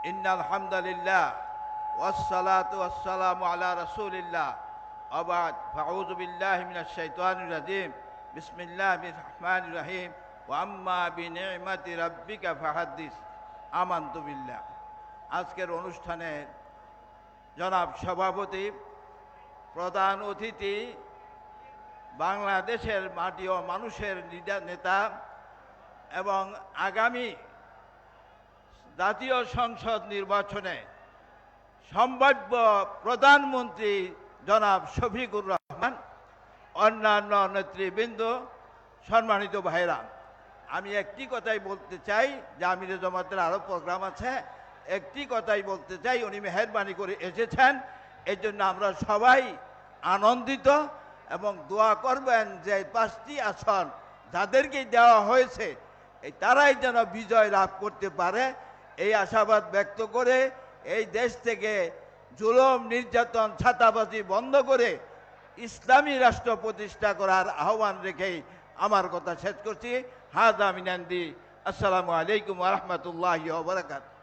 ইন্নাল হামদালিল্লাহ ওয়াসসালাতু ওয়াসসালামু আলা রাসূলিল্লাহ ওয়া বা'দ ফাউযু বিল্লাহি মিনাশ শাইতানির রাজীম বিসমিল্লাহির রহমানির রহিম ওয়া আম্মা বিনি'মাতি রাব্বিকা ফাহাদ্দিস আমানতু বিল্লাহ। আজকের অনুষ্ঠানে জনাব সভাপতি, প্রধান অতিথি, বাংলাদেশের মাটি ও মানুষের নেতা এবং আগামী জাতীয় সংসদ নির্বাচনে সম্ভাব্য প্রধানমন্ত্রী জনাব শফিকুর রহমান, অন্যান্য নেতৃবৃন্দ, সম্মানিত ভাইরা, আমি একটি কথাই বলতে চাই যে আমিরে জামাতের আরও প্রোগ্রাম আছে, একটি কথাই বলতে চাই, উনি মেহেরবানি করে এসেছেন, এই জন্য আমরা সবাই আনন্দিত এবং দোয়া করবেন যে 5টি আসন যাদেরকে দেওয়া হয়েছে এই তারাই যেন বিজয় লাভ করতে পারে, এই আশাবাদ ব্যক্ত করে এই দেশ থেকে জুলুম, নির্যাতন, ছাতাবাজি বন্ধ করে ইসলামী রাষ্ট্র প্রতিষ্ঠা করার আহ্বান রেখেই আমার কথা শেষ করছি। হাযা মিন ইনদি। আসসালামু আলাইকুম ওয়া রাহমাতুল্লাহি ওয়া বারাকাতুহু।